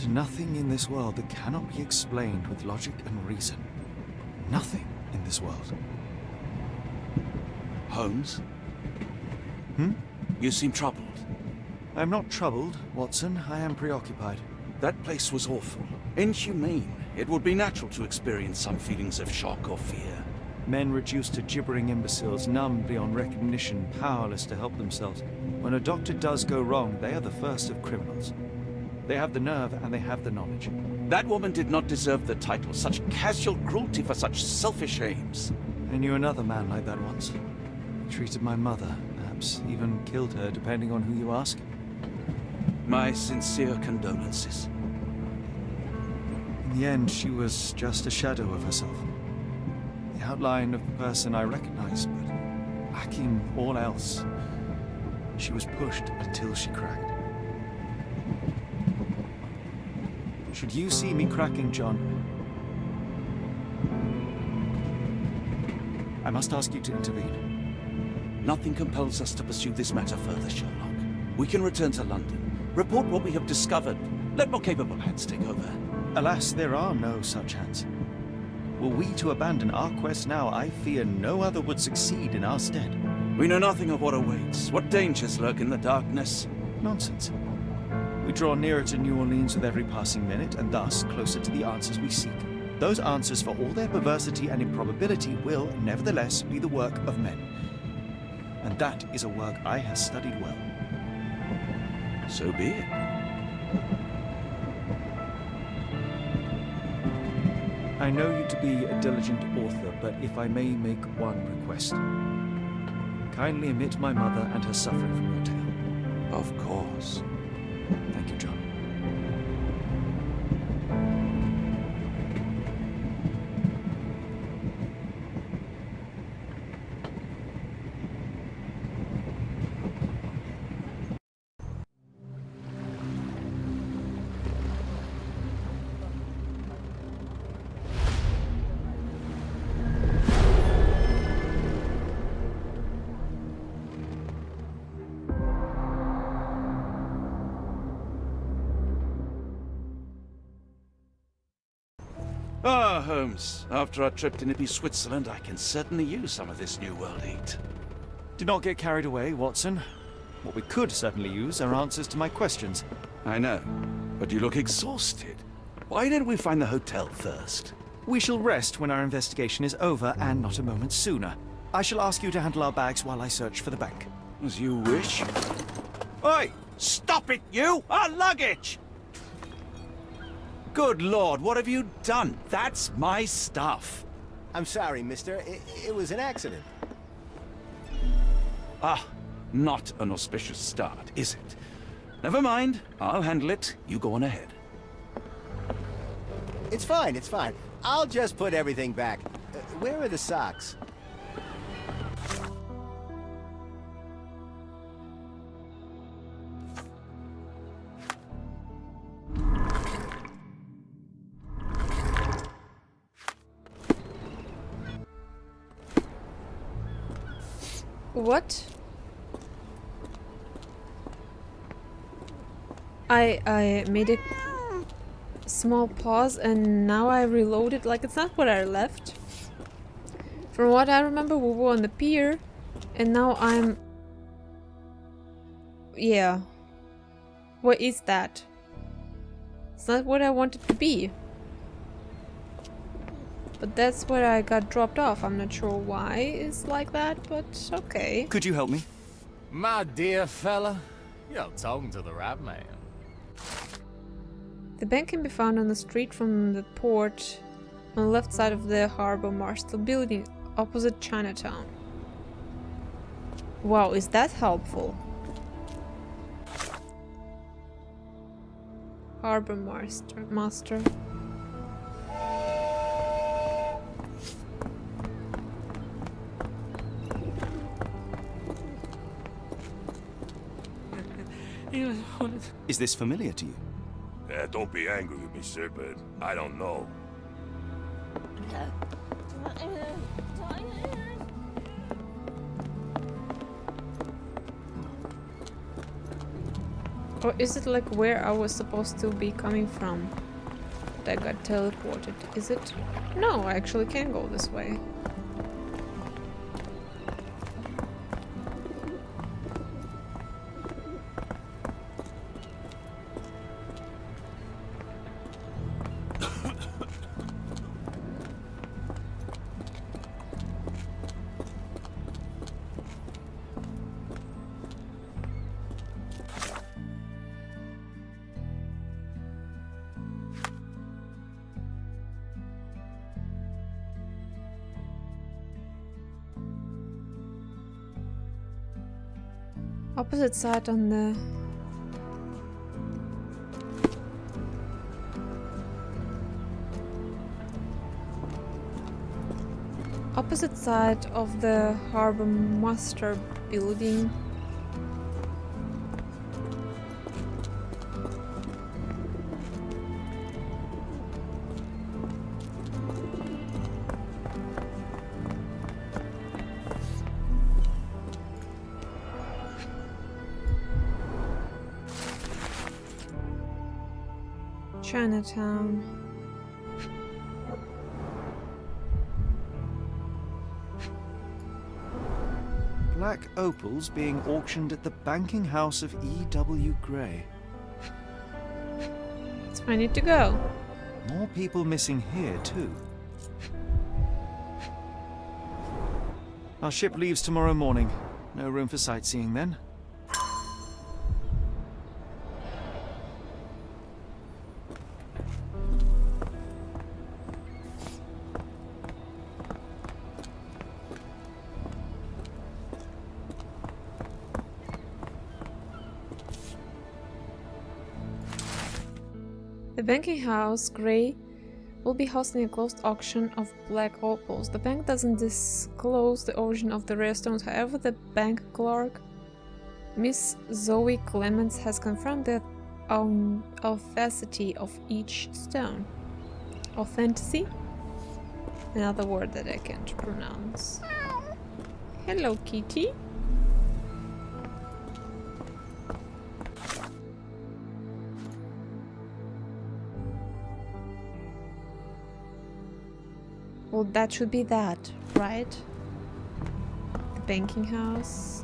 There's nothing in this world that cannot be explained with logic and reason. Nothing in this world. Holmes? Hmm? You seem troubled. I'm not troubled, Watson. I am preoccupied. That place was awful. Inhumane. It would be natural to experience some feelings of shock or fear. Men reduced to gibbering imbeciles, numb beyond recognition, powerless to help themselves. When a doctor does go wrong, they are the first of criminals. They have the nerve and they have the knowledge. That woman did not deserve the title. Such casual cruelty for such selfish aims. I knew another man like that once. He treated my mother, perhaps even killed her, depending on who you ask. My sincere condolences. In the end, she was just a shadow of herself. The outline of the person I recognized, but lacking all else. She was pushed until she cracked. Should you see me cracking, John, I must ask you to intervene. Nothing compels us to pursue this matter further, Sherlock. We can return to London, report what we have discovered. Let more capable hands take over. Alas, there are no such hands. Were we to abandon our quest now, I fear no other would succeed in our stead. We know nothing of what awaits, what dangers lurk in the darkness. Nonsense. We draw nearer to New Orleans with every passing minute, and thus closer to the answers we seek. Those answers, for all their perversity and improbability, will, nevertheless, be the work of men. And that is a work I have studied well. So be it. I know you to be a diligent author, but if I may make one request. Kindly omit my mother and her suffering from your tale. Of course. Thank you, John. Ah, Holmes. After our trip to nippy Switzerland, I can certainly use some of this New World heat. Do not get carried away, Watson. What we could certainly use are answers to my questions. I know, but you look exhausted. Why didn't we find the hotel first? We shall rest when our investigation is over, and not a moment sooner. I shall ask you to handle our bags while I search for the bank. As you wish. Oi! Stop it, you! Our luggage! Good Lord, what have you done? That's my stuff. I'm sorry, mister. It was an accident. Ah, not an auspicious start, is it? Never mind. I'll handle it. You go on ahead. It's fine, it's fine. I'll just put everything back. Where are the socks? What? I made a small pause and now I reloaded like it's not what I left. From what I remember, we were on the pier and now I'm... Yeah. What is that? It's not what I wanted to be. But that's where I got dropped off. I'm not sure why it's like that, but okay. Could you help me? My dear fella, you're talking to the right man. The bank can be found on the street from the port on the left side of the Harbor Marshal building opposite Chinatown. Wow, is that helpful? Harbor Master. Is this familiar to you? Don't be angry with me, sir, but I don't know. Or is it like where I was supposed to be coming from? That I got teleported. Is it? No, I actually can go this way. Opposite side on the... Opposite side of the harbor master building. Chinatown. Black opals being auctioned at the banking house of E.W. Gray. That's where I need to go. More people missing here, too. Our ship leaves tomorrow morning. No room for sightseeing then. The banking house, Gray, will be hosting a closed auction of black opals. The bank doesn't disclose the origin of the rare stones, however, the bank clerk, Miss Zoe Clements, has confirmed the authenticity of each stone. Authenticity? Another word that I can't pronounce. Hello, kitty. Well, that should be that, right? The banking house.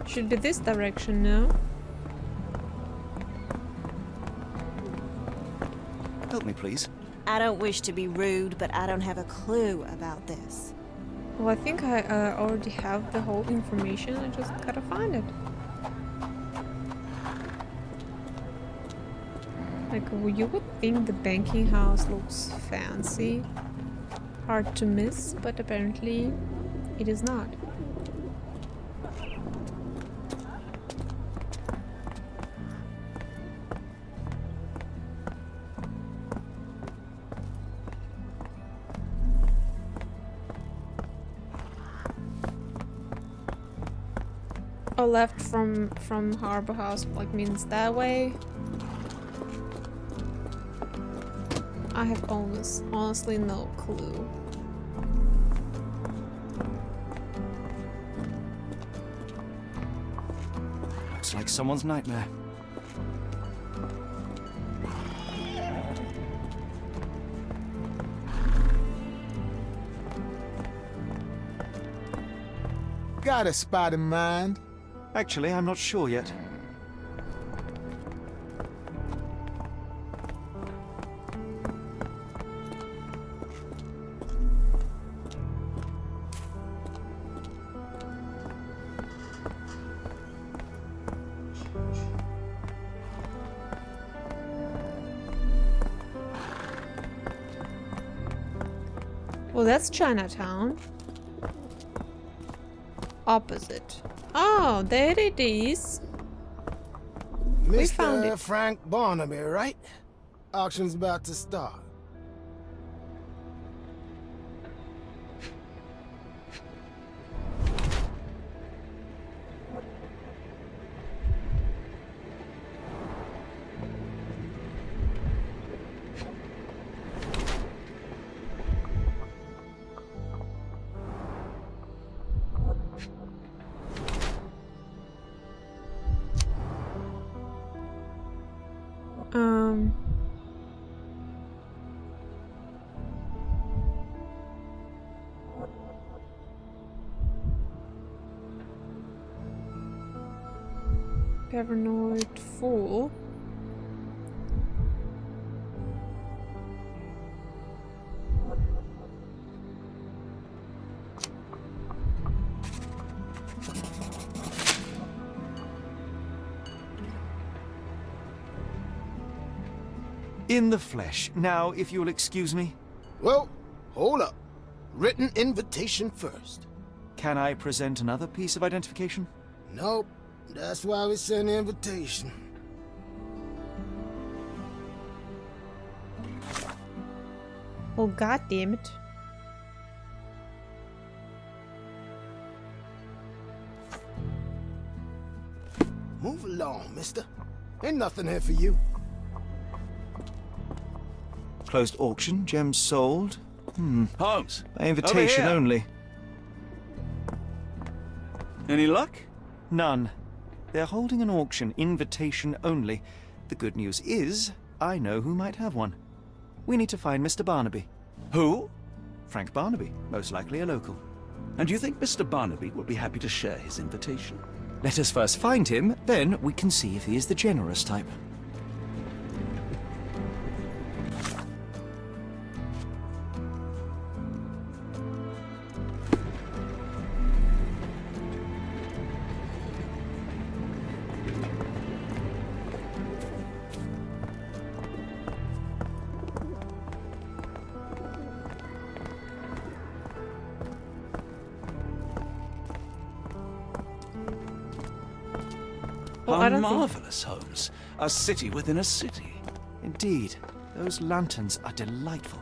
Should be this direction, no? Help me, please. I don't wish to be rude, but I don't have a clue about this. Well, I think I already have the whole information. I just gotta find it. Like, you would think the banking house looks fancy, hard to miss, but apparently it is not. Oh, left from Harbor House, like, means that way. I have honestly no clue. Looks like someone's nightmare. Got a spot in mind? Actually, I'm not sure yet. Well, that's Chinatown. Opposite. Oh, there it is. We found Mr. it. Frank Barnaby, right? Auction's about to start. Um. Paranoid fool. In the flesh. Now, if you'll excuse me, Well, hold up. Written invitation first. can I present another piece of identification? Nope. That's why we send the invitation. Oh, god damn it. Move along, mister. Ain't nothing here for you. Closed auction, gems sold. Holmes, By invitation over here. only. Any luck? None. They're holding an auction, invitation only. The good news is, I know who might have one. We need to find Mr. Barnaby. Who? Frank Barnaby, most likely a local. And do you think Mr. Barnaby would be happy to share his invitation? Let us first find him, then we can see if he is the generous type. Well, How I don't think... marvelous, Holmes. A city within a city. Indeed, those lanterns are delightful.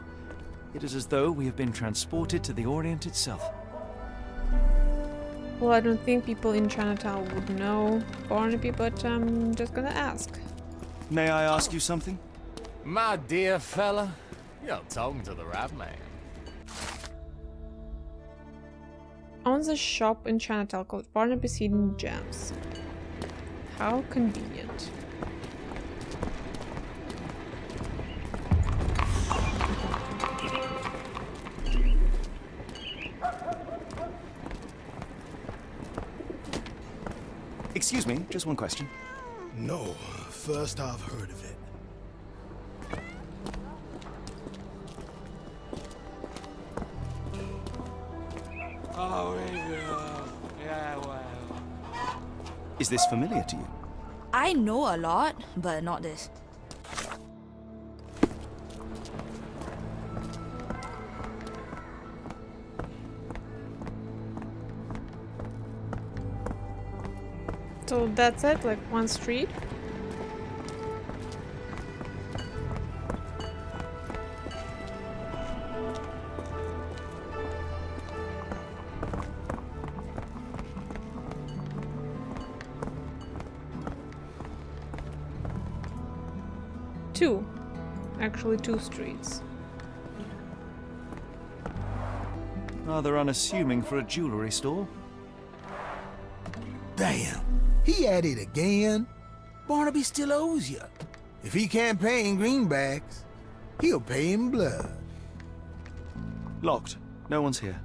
It is as though we have been transported to the Orient itself. Well, I don't think people in Chinatown would know Barnaby, but I'm just gonna ask. May I ask you something? My dear fella, you're talking to the right man. Owns a shop in Chinatown called Barnaby's Hidden Gems. How convenient. Excuse me, just one question. No, first I've heard of it. Is this familiar to you? I know a lot, but not this. So that's it, like one street. Two. Actually, two streets. Rather unassuming for a jewelry store. Damn, he at it again. Barnaby still owes you. If he can't pay in greenbacks, he'll pay in blood. Locked. No one's here.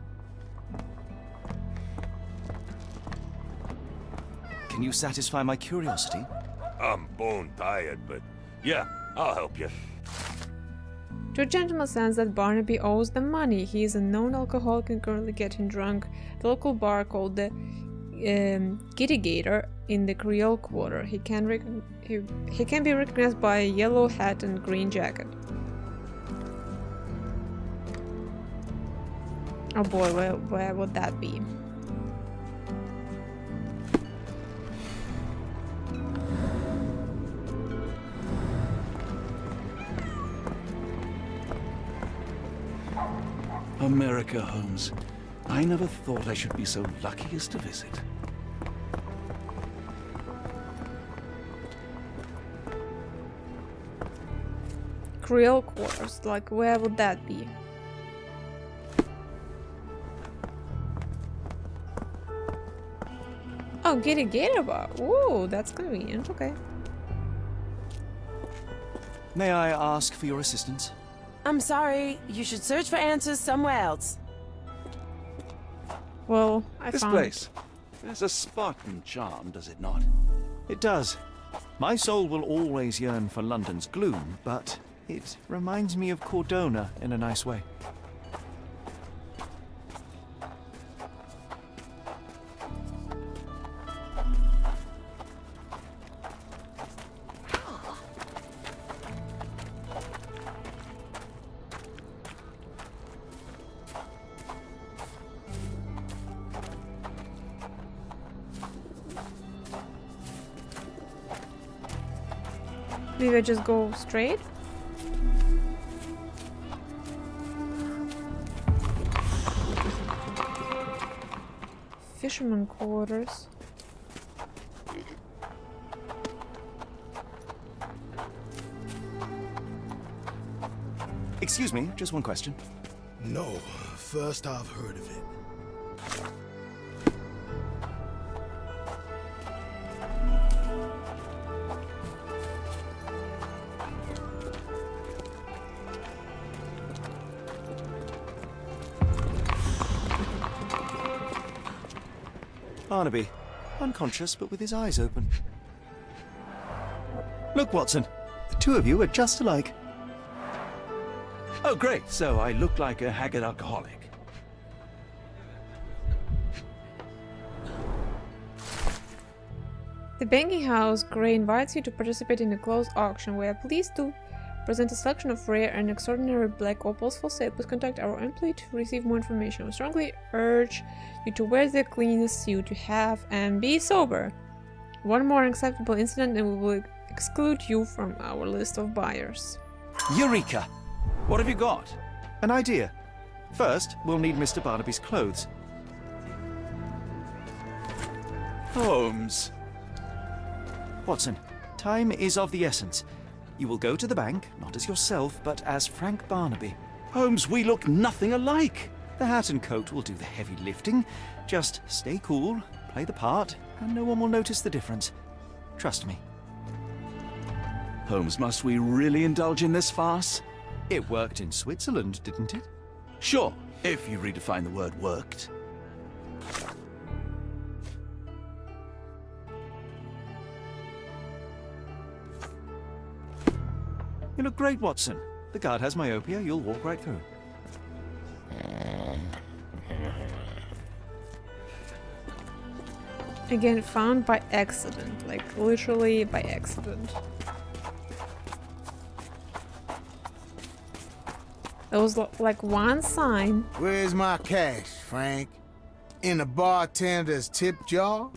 Can you satisfy my curiosity? I'm bone tired, but yeah, I'll help you. Two gentlemen sense that Barnaby owes them money. He is a known alcoholic and currently getting drunk at the local bar called the Giddy Gator in the Creole Quarter. He can be recognized by a yellow hat and green jacket. Oh boy, where would that be? America, Holmes. I never thought I should be so lucky as to visit. Creole Quarters, like where would that be? Oh, Giddy Gator Bar. Ooh, that's convenient. Okay. May I ask for your assistance? I'm sorry. You should search for answers somewhere else. Well, This place has a Spartan charm, does it not? It does. My soul will always yearn for London's gloom, but it reminds me of Cordona in a nice way. Maybe I just go straight? Fisherman quarters. Excuse me, just one question. No, first I've heard of it. Barnaby, unconscious but with his eyes open. Look, Watson, the two of you are just alike. Oh, great. So I look like a haggard alcoholic. The banking house Gray invites you to participate in a closed auction where please do present a selection of rare and extraordinary black opals for sale. Please contact our employee to receive more information. We strongly urge you to wear the cleanest suit you have and be sober. One more unacceptable incident and we will exclude you from our list of buyers. Eureka! What have you got? An idea. First, we'll need Mr. Barnaby's clothes. Holmes. Watson, time is of the essence. You will go to the bank, not as yourself, but as Frank Barnaby. Holmes, we look nothing alike. The hat and coat will do the heavy lifting. Just stay cool, play the part, and no one will notice the difference. Trust me. Holmes, must we really indulge in this farce? It worked in Switzerland, didn't it? Sure, if you redefine the word worked. You look great, Watson. The guard has myopia, you'll walk right through. Again, found by accident. Like, literally by accident. There was like one sign. Where's my cash, Frank? In the bartender's tip jar?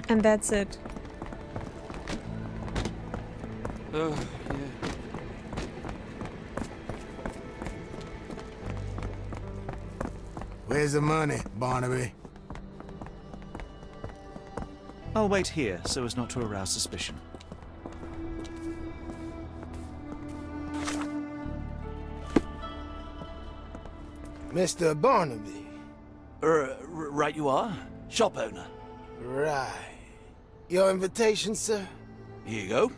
And that's it. Yeah. Where's the money, Barnaby? I'll wait here so as not to arouse suspicion. Mr. Barnaby. Right you are. Shop owner. Right. Your invitation, sir? Here you go.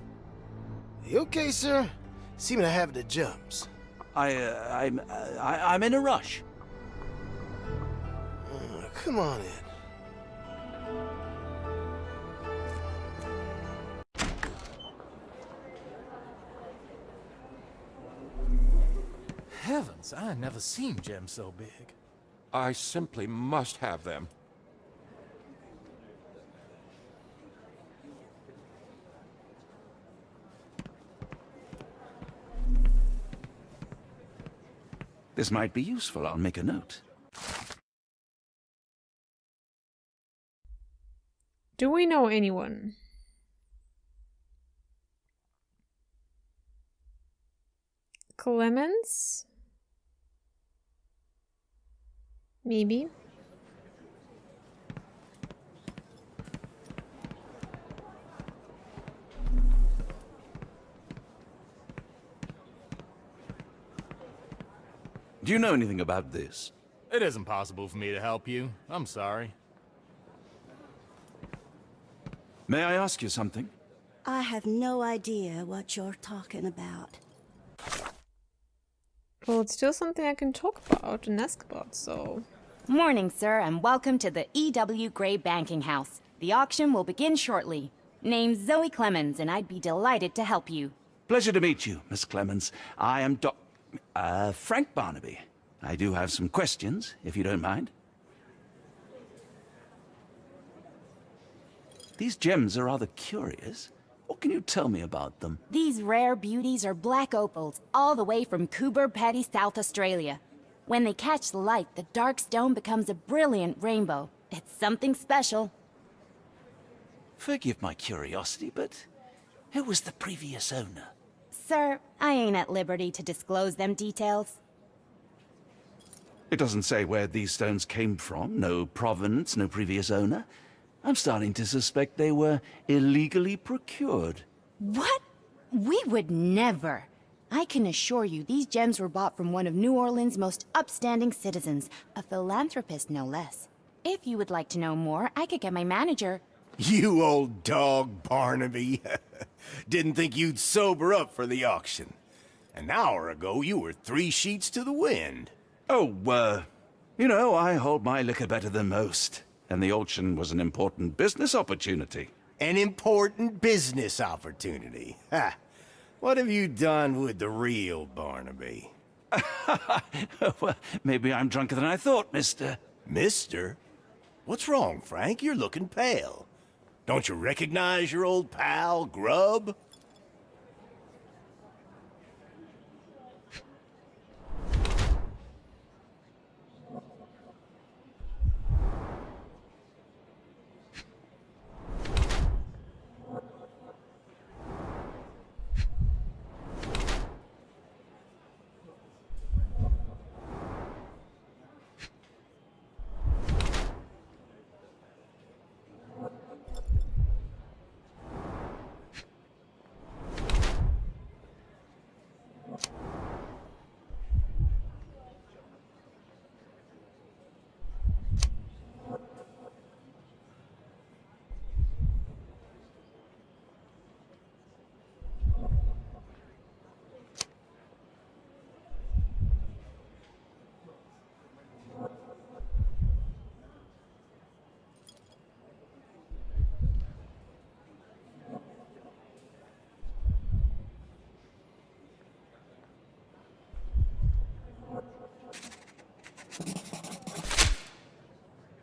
You okay, sir? Seem to have the jumps. I'm in a rush. Come on in. Heavens, I never seen gems so big. I simply must have them. This might be useful. I'll make a note. Do we know anyone? Clemens? Maybe. Do Do you know anything about this? It isn't possible for me to help you. I'm sorry. May I ask you something? I have no idea what you're talking about. Well, it's still something I can talk about and ask about, so... Morning, sir, and welcome to the E.W. Gray Banking House. The auction will begin shortly. Name's Zoe Clemens, and I'd be delighted to help you. Pleasure to meet you, Miss Clemens. I am Frank Barnaby. I do have some questions, if you don't mind. These gems are rather curious. What can you tell me about them? These rare beauties are black opals, all the way from Coober Pedy, South Australia. When they catch the light, the dark stone becomes a brilliant rainbow. It's something special. Forgive my curiosity, but who was the previous owner? Sir, I ain't at liberty to disclose them details. It doesn't say where these stones came from, no provenance, no previous owner. I'm starting to suspect they were illegally procured. What? We would never. I can assure you these gems were bought from one of New Orleans' most upstanding citizens, a philanthropist no less. If you would like to know more, I could get my manager. You old dog, Barnaby. Didn't think you'd sober up for the auction. An hour ago, you were 3 sheets to the wind. Oh, you know, I hold my liquor better than most. And the auction was an important business opportunity. An important business opportunity. Ha! What have you done with the real Barnaby? Well, maybe I'm drunker than I thought, mister. Mister? What's wrong, Frank? You're looking pale. Don't you recognize your old pal, Grub?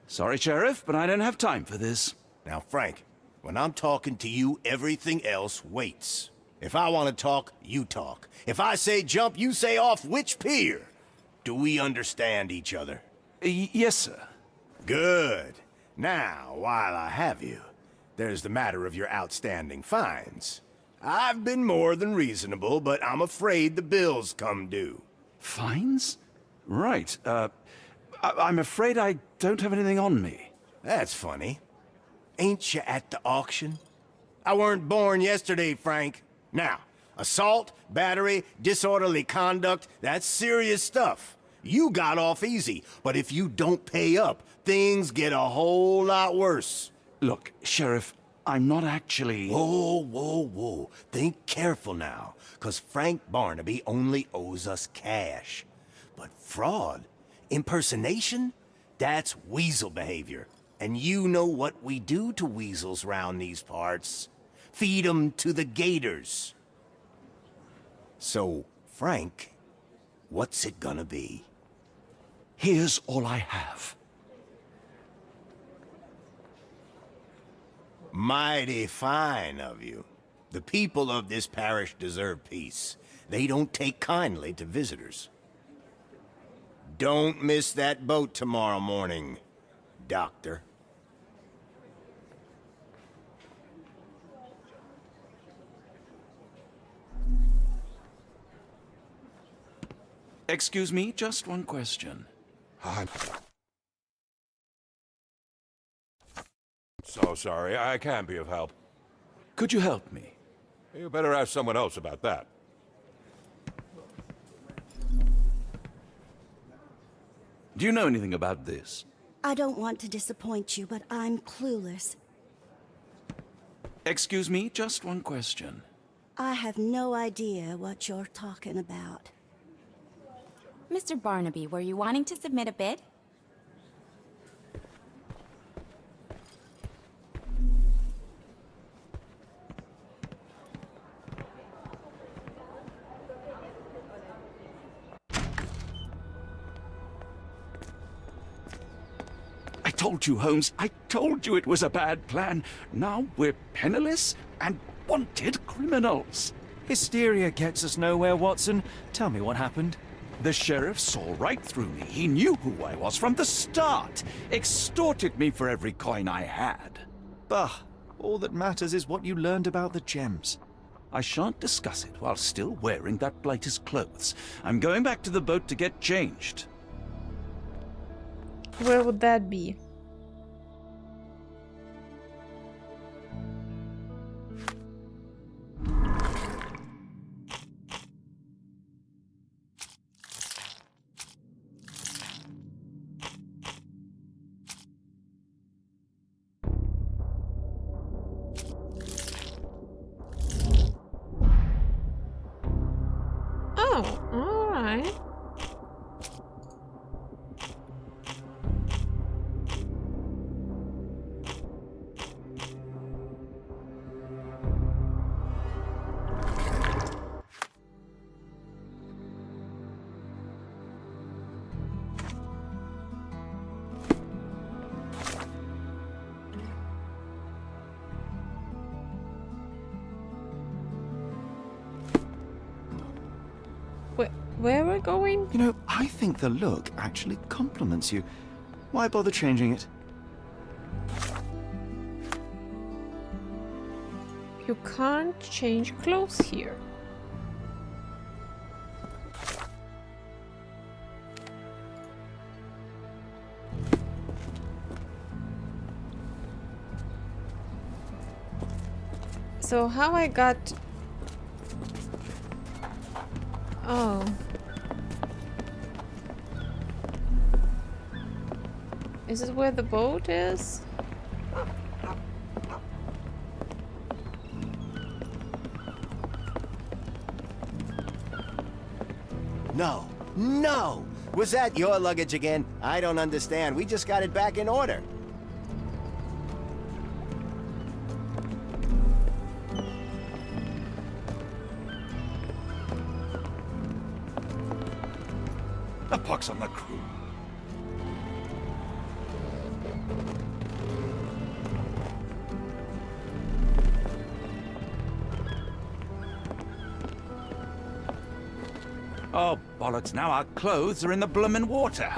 Sorry, Sheriff, but I don't have time for this. Now, Frank, when I'm talking to you, everything else waits. If I want to talk, you talk. If I say jump, you say off which pier. Do we understand each other? Yes, sir. Good. Now, while I have you, there's the matter of your outstanding fines. I've been more than reasonable, but I'm afraid the bills come due. Fines? Right, I'm afraid I don't have anything on me. That's funny. Ain't you at the auction? I weren't born yesterday, Frank. Now, assault, battery, disorderly conduct, that's serious stuff. You got off easy, but if you don't pay up, things get a whole lot worse. Look, Sheriff, I'm not actually... Whoa, whoa, whoa. Think careful now, 'cause Frank Barnaby only owes us cash. But fraud, impersonation, that's weasel behavior. And you know what we do to weasels round these parts. Feed 'em to the gators. So, Frank, what's it gonna be? Here's all I have. Mighty fine of you. The people of this parish deserve peace. They don't take kindly to visitors. Don't miss that boat tomorrow morning, Doctor. Excuse me, just one question. I'm so sorry. I can't be of help. Could you help me? You better ask someone else about that. Do you know anything about this? I don't want to disappoint you, but I'm clueless. Excuse me, just one question. I have no idea what you're talking about. Mr. Barnaby, were you wanting to submit a bid? I told you, Holmes. I told you it was a bad plan. Now we're penniless and wanted criminals. Hysteria gets us nowhere, Watson. Tell me what happened. The sheriff saw right through me. He knew who I was from the start. Extorted me for every coin I had. Bah, all that matters is what you learned about the gems. I shan't discuss it while still wearing that blighter's clothes. I'm going back to the boat to get changed. Where would that be? Oh, all right. Where we're going? You know, I think the look actually compliments you. Why bother changing it? You can't change clothes here. So how I got... Oh. Is this where the boat is? No, no! Was that your luggage again? I don't understand. We just got it back in order. A pox on the crew. Oh, bollocks, now our clothes are in the bloomin' water.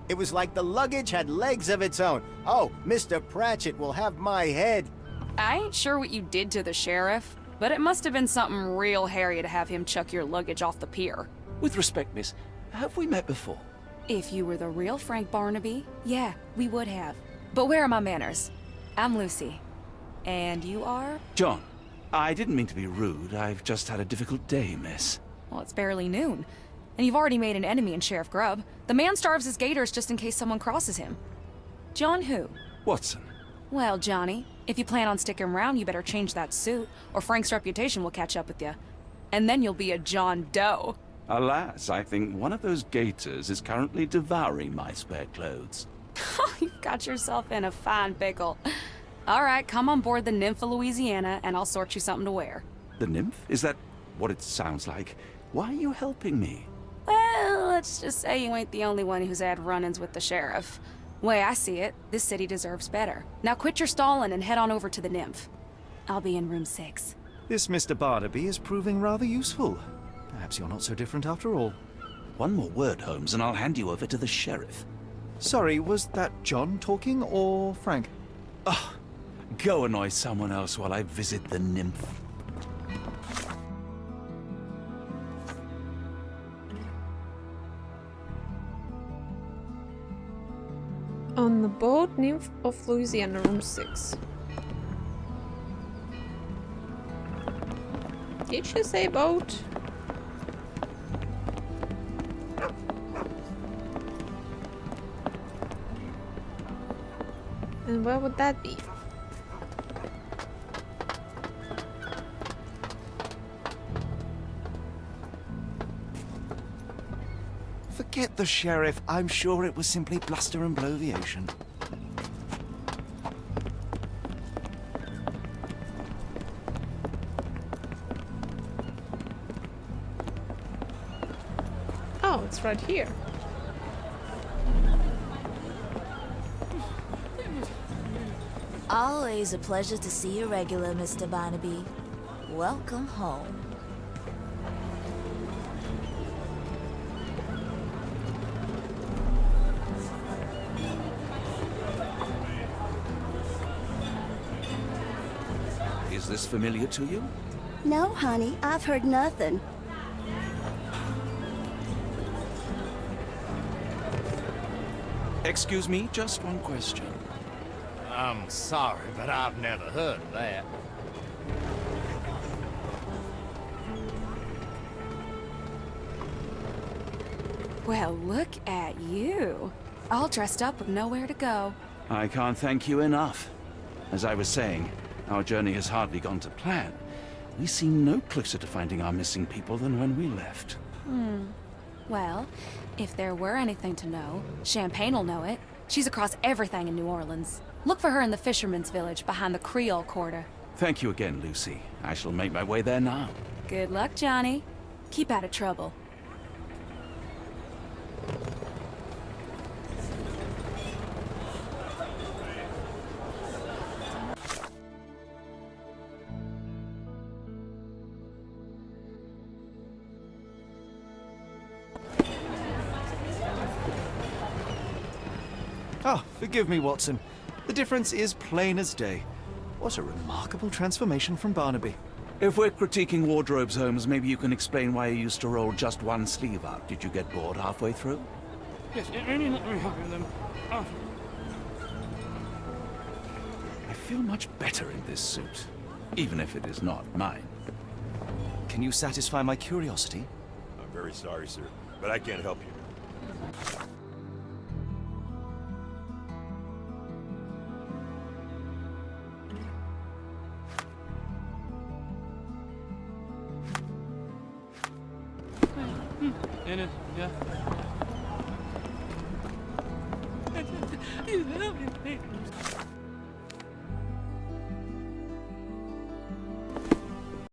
It was like the luggage had legs of its own. Oh, Mr. Pratchett will have my head. I ain't sure what you did to the sheriff, but it must have been something real hairy to have him chuck your luggage off the pier. With respect, miss, have we met before? If you were the real Frank Barnaby, yeah, we would have. But where are my manners? I'm Lucy. And you are? John. I didn't mean to be rude. I've just had a difficult day, miss. Well, it's barely noon. And you've already made an enemy in Sheriff Grubb. The man starves his gators just in case someone crosses him. John who? Watson. Well, Johnny, if you plan on sticking around, you better change that suit, or Frank's reputation will catch up with you. And then you'll be a John Doe. Alas, I think one of those gators is currently devouring my spare clothes. You've got yourself in a fine pickle. All right, come on board the Nymph of Louisiana, and I'll sort you something to wear. The nymph? Is that what it sounds like? Why are you helping me? Well, let's just say you ain't the only one who's had run-ins with the sheriff. Way I see it, this city deserves better. Now quit your stalling and head on over to the Nymph. I'll be in room 6. This Mr. Barnaby is proving rather useful. Perhaps you're not so different after all. One more word, Holmes, and I'll hand you over to the sheriff. Sorry, was that John talking or Frank? Oh, go annoy someone else while I visit the nymph. On the boat, Nymph of Louisiana, room 6. Did she say boat? And where would that be? Forget the sheriff. I'm sure it was simply bluster and bloviation. Oh, it's right here. Always a pleasure to see you regular, Mr. Barnaby. Welcome home. Is this familiar to you? No, honey, I've heard nothing. Excuse me, just one question. I'm sorry, but I've never heard of that. Well, look at you. All dressed up with nowhere to go. I can't thank you enough. As I was saying, our journey has hardly gone to plan. We seem no closer to finding our missing people than when we left. Well, if there were anything to know, Champagne'll know it. She's across everything in New Orleans. Look for her in the fisherman's village behind the Creole Quarter. Thank you again, Lucy. I shall make my way there now. Good luck, Johnny. Keep out of trouble. Oh, forgive me, Watson. The difference is plain as day. What a remarkable transformation from Barnaby. If we're critiquing wardrobes, Holmes, maybe you can explain why you used to roll just one sleeve up. Did you get bored halfway through? Yes, only let me help you then. Oh. I feel much better in this suit, even if it is not mine. Can you satisfy my curiosity? I'm very sorry, sir, but I can't help you. In it, yeah. You help me, please.